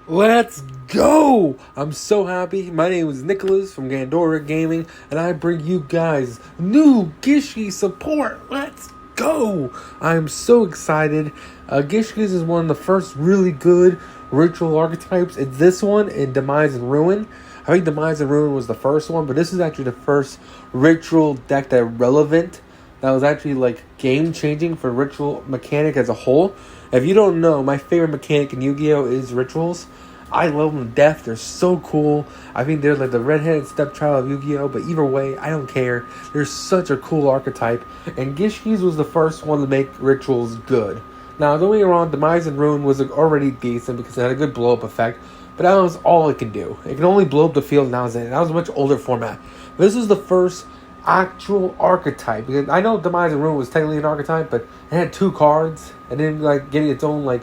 Let's go! I'm so happy. My name is Nicholas from Gandora Gaming, and I bring you guys new Gishki support. Let's go! I am so excited. Gishki's is one of the first really good ritual archetypes. It's this one and Demise and Ruin. I think Demise and Ruin was the first one, but this is actually the first ritual deck that relevant. That was actually like game changing for ritual mechanic as a whole. If you don't know, my favorite mechanic in Yu-Gi-Oh! Is rituals. I love them to death. They're so cool. I think they're like the redheaded stepchild of Yu-Gi-Oh! But either way, I don't care. They're such a cool archetype. And Gishki's was the first one to make rituals good. Now, don't get me wrong, Demise and Ruin was already decent because it had a good blow-up effect. But that was all it can do. It can only blow up the field now. That was a much older format. This is the first actual archetype. Because I know Demise and Ruin was technically an archetype, but it had 2 cards. And then like getting its own like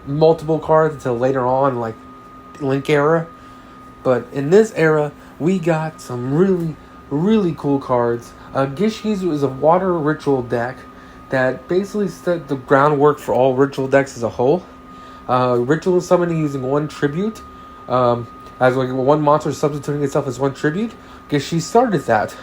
multiple cards until later on, like Link era. But in this era, we got some really, really cool cards. Gishki's was a water ritual deck that basically set the groundwork for all ritual decks as a whole. Ritual summoning using 1 tribute. As like 1 monster substituting itself as 1 tribute. Gishki started that.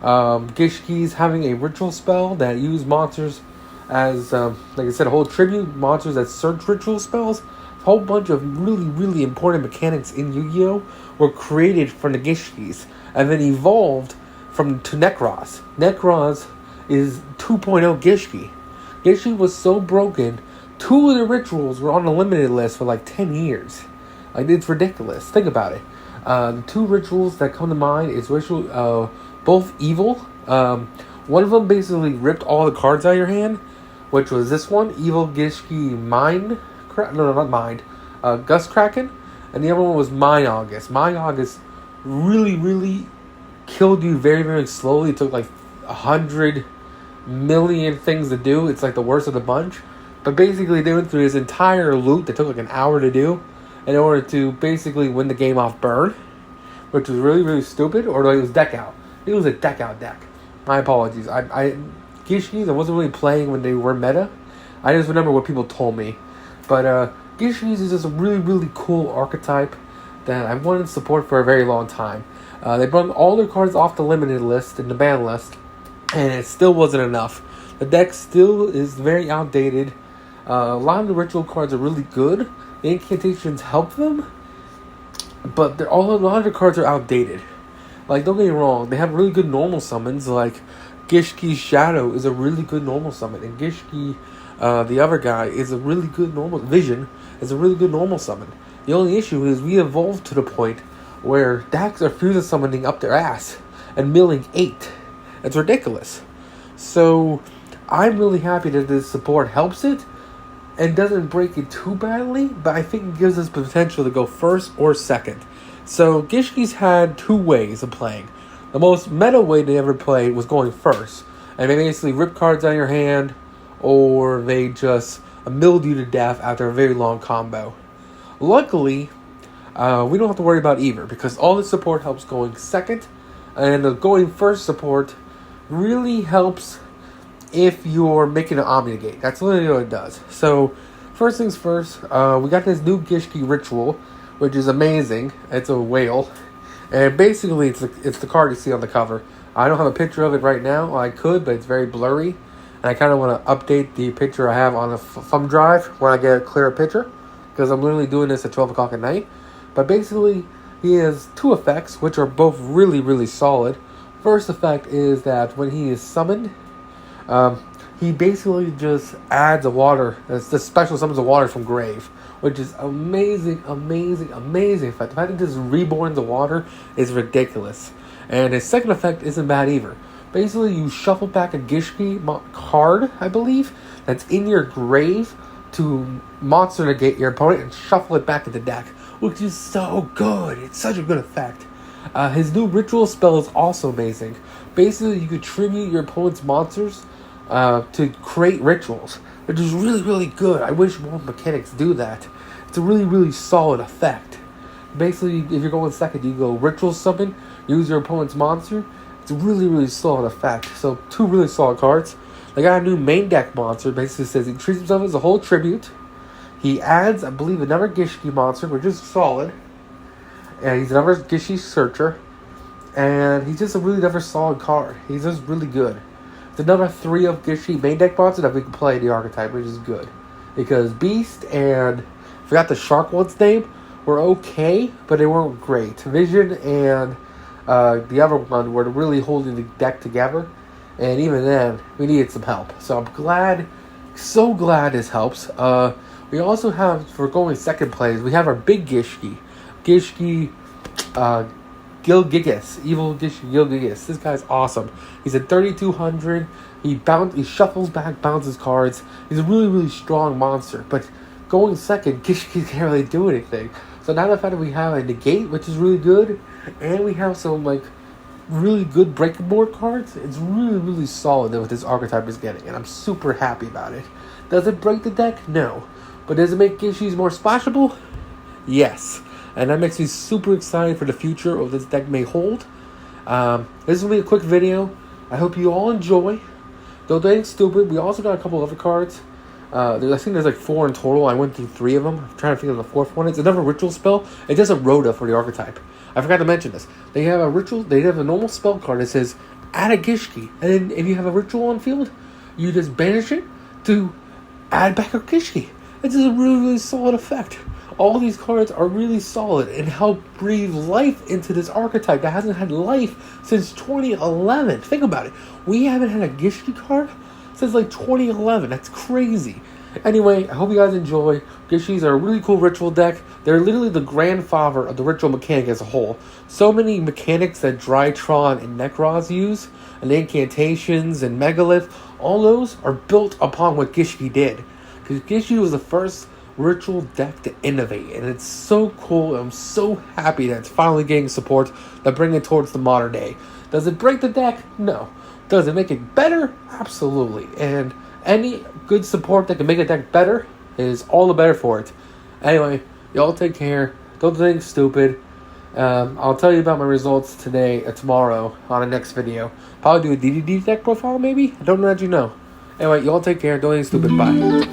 Gishki's having a ritual spell that used monsters as, like I said, a whole tribute. Monsters that search ritual spells. A whole bunch of really, really important mechanics in Yu-Gi-Oh! Were created from the Gishkis. And then evolved to Nekroz. Nekroz is 2.0 Gishki. Gishki was so broken, 2 of the rituals were on the limited list for like 10 years. Like, it's ridiculous. Think about it. The 2 rituals that come to mind is both evil. One of them basically ripped all the cards out of your hand, which was this one, Evil Gishki Gust Kraken, and the other one was Mind August. Mind August really, really killed you very, very slowly. It took like 100 million things to do. It's like the worst of the bunch. But basically, they went through this entire loop that took like an hour to do in order to basically win the game off burn, which was really, really stupid. Or it was deck out. It was a deck out deck. My apologies. Gishki's, I wasn't really playing when they were meta. I just remember what people told me. But Gishki's is just a really, really cool archetype that I wanted to support for a very long time. They brought all their cards off the limited list and the ban list, and it still wasn't enough. The deck still is very outdated. A lot of the ritual cards are really good. The incantations help them, but a lot of the cards are outdated. Like, don't get me wrong, they have really good normal summons. Like Gishki's Shadow is a really good normal summon, and Gishki, the other guy, is a really good normal Vision. Is a really good normal summon. The only issue is we evolved to the point where decks are fusion summoning up their ass and milling 8. It's ridiculous. So I'm really happy that this support helps it and doesn't break it too badly, but I think it gives us potential to go first or second. So Gishki's had 2 ways of playing. The most meta way they ever played was going first, and they basically rip cards out of your hand, or they just milled you to death after a very long combo. Luckily, we don't have to worry about either, because all the support helps going second, and the going first support really helps if you're making an Omni-Negate. That's literally what it does. So, first things first, we got this new Gishki ritual, which is amazing. It's a whale. And basically, it's the card you see on the cover. I don't have a picture of it right now. I could, but it's very blurry. And I kind of want to update the picture I have on a thumb drive when I get a clearer picture, because I'm literally doing this at 12 o'clock at night. But basically, he has 2 effects, which are both really, really solid. First effect is that when he is summoned, he basically just adds a water. It's the special summons a water from grave, which is amazing, amazing, amazing effect. The fact that this reborns the water is ridiculous. And his second effect isn't bad either. Basically, you shuffle back a Gishki card, I believe, that's in your grave to monster negate your opponent and shuffle it back into deck, which is so good. It's such a good effect. His new ritual spell is also amazing. Basically, you could tribute your opponent's monsters to create rituals, which is really, really good. I wish more mechanics do that. It's a really, really solid effect. Basically, if you're going second, you go ritual summon, use your opponent's monster. It's a really, really solid effect. So 2 really solid cards. They got a new main deck monster. Basically says he treats himself as a whole tribute. He adds, I believe, another Gishki monster, which is solid. And he's another Gishki searcher. And he's just a really another solid card. He's just really good. It's another 3 of Gishki main deck monster that we can play the archetype, which is good. Because Beast and I forgot the Shark one's name were okay, but they weren't great. Vision and the other one were really holding the deck together. And even then, we needed some help. So I'm glad, so glad this helps. We also have, for going second place, we have our big Gishki. Gishki Gilgigas. Evil Gishki Gilgigas. This guy's awesome. He's at 3,200. He shuffles back, bounces cards. He's a really, really strong monster. But going second, Gishki can't really do anything. So now the fact that we have a negate, which is really good, and we have some like really good breaking board cards, it's really, really solid that what this archetype is getting, and I'm super happy about it. Does it break the deck? No. But does it make Gishis more splashable? Yes. And that makes me super excited for the future of this deck may hold. This will be a quick video. I hope you all enjoy. Don't do anything stupid. We also got a couple other cards. I think there's like 4 in total. I went through 3 of them. I'm trying to think of the 4th one. It's another ritual spell. It does a Rhoda for the archetype. I forgot to mention this. They have a ritual. They have a normal spell card that says add a Gishki, and then if you have a ritual on field, you just banish it to add back a Gishki. It's just a really, really solid effect. All these cards are really solid and help breathe life into this archetype that hasn't had life since 2011. Think about it. We haven't had a Gishki card since like 2011. That's crazy. Anyway, I hope you guys enjoy. Gishis are a really cool ritual deck. They're literally the grandfather of the ritual mechanic as a whole. So many mechanics that Drytron and Necros use, and incantations and Megalith, all those are built upon what Gishki did. Because Gishki was the first ritual deck to innovate, and it's so cool. I'm so happy that it's finally getting support that bring it towards the modern day. Does it break the deck? No. Does it make it better? Absolutely. And any good support that can make a deck better is all the better for it. Anyway, y'all take care. Don't do anything stupid. I'll tell you about my results tomorrow on the next video. Probably do a DDD deck profile maybe? I don't let you know. Anyway, y'all take care. Don't do anything stupid. Bye.